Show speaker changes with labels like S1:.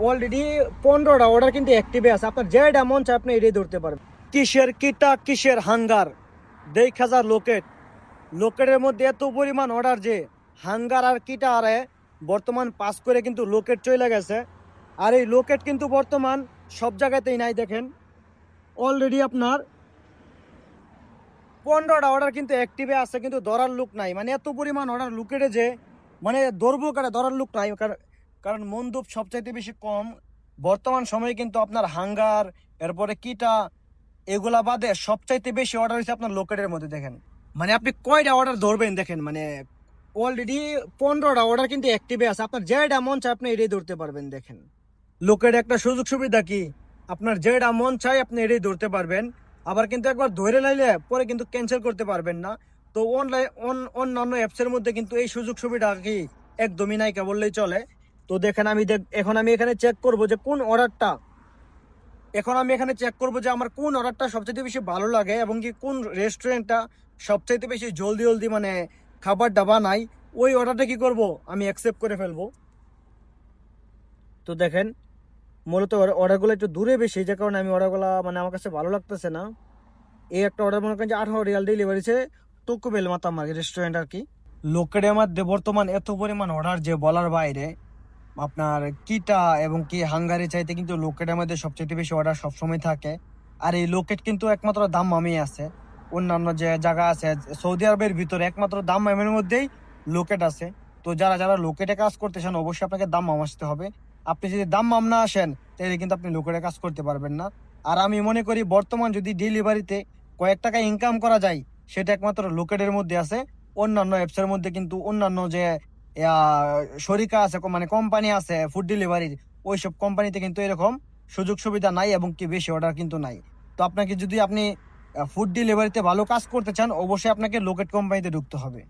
S1: Already 15টা order কিন্তু অ্যাক্টিভে আছে। আপনার যেটা মন চায় আপনি এটাই ধরতে পারবেন। কিসের কিটা কিসের হাঙ্গার, 1000 লোকেটের মধ্যে এত পরিমাণ অর্ডার যে হাঙ্গার আর কিটা আরে বর্তমান পাস করে কিন্তু লোকেট চলে গেছে। আর এই লোকেট কিন্তু বর্তমান সব জায়গাতেই নাই। দেখেন অলরেডি আপনার 15টা অর্ডার কিন্তু অ্যাক্টিভে আছে, কিন্তু ধরার লোক নাই। মানে এত পরিমাণ অর্ডার লোকেটে যে মানে ধরবো কারে, ধরার লোক নাই। কারণ মন্দুপ সবচাইতে বেশি কম বর্তমান সময়ে কিন্তু আপনার হাঙ্গার এরপরে কিটা এগুলা বাদে সবচাইতে বেশি অর্ডার হচ্ছে আপনার লোকেটের মধ্যে। দেখেন মানে আপনি কয়টা অর্ডার ধরবেন, দেখেন মানে অলরেডি 15টা অর্ডার কিন্তু অ্যাক্টিভে আছে। আপনার যেটা মন চায় আপনি এটাই ধরতে পারবেন। দেখেন লোকের একটা সুযোগ সুবিধা কি, আপনার যেটা মন চায় আপনি এটাই ধরতে পারবেন। আবার কিন্তু একবার ধরে লাইলে পরে কিন্তু ক্যান্সেল করতে পারবেন না। তো অন্যান্য অ্যাপসের মধ্যে কিন্তু এই সুযোগ সুবিধা কি একদমই নাই, বললেই চলে। তো দেখেন এখন আমি এখানে চেক করব যে কোন অর্ডারটা, এখন আমি এখানে চেক করবো যে আমার কোন অর্ডারটা সবচেয়ে বেশি ভালো লাগে এবং কি কোন রেস্টুরেন্টটা সবচাইতে বেশি জলদি জলদি মানে খাবার দাবার নাই, ওই অর্ডারটা কি করব আমি অ্যাকসেপ্ট করে ফেলবো। তো দেখেন মূলত অর্ডারগুলো একটু দূরে বেশি, যে কারণে আমি অর্ডারগুলো মানে আমার কাছে ভালো লাগতেছে না। এই একটা অর্ডার মনে করেন যে 18 রিয়াল ডেলিভারিছে তোকোবেল মাতামার রেস্টুরেন্ট আর কি। লোকেদের মধ্যে বর্তমান এত পরিমাণ অর্ডার যে বলার বাইরে। আপনার কিটা এবং কি হাঙ্গারি চাইতে কিন্তু লোকেটের মধ্যে সবচেয়ে বেশি অর্ডার সবসময় থাকে। আর এই লোকেট কিন্তু একমাত্র দাম মামি আছে, অন্যান্য যে জায়গা আছে সৌদি আরবের ভিতরে একমাত্র দাম মামের মধ্যেই লোকেট আছে। তো যারা যারা লোকেটে কাজ করতে চান অবশ্যই আপনাকে দাম মাম আসতে হবে। আপনি যদি দাম মাম না আসেন তাহলে কিন্তু আপনি লোকেটে কাজ করতে পারবেন না। আর আমি মনে করি বর্তমান যদি ডেলিভারিতে কয়েক টাকা ইনকাম করা যায় সেটা একমাত্র লোকেটের মধ্যে আছে। অন্যান্য অ্যাপসের মধ্যে কিন্তু অন্যান্য যে শরিকা আছে মানে কোম্পানি আছে ফুড ডেলিভারির, ওইসব কোম্পানিতে কিন্তু এরকম সুযোগ সুবিধা নাই এবং কি বেশি অর্ডার কিন্তু নাই। তো আপনাকে যদি আপনি ফুড ডেলিভারিতে ভালো কাজ করতে চান অবশ্যই আপনাকে লোকেট কোম্পানিতে ঢুকতে হবে।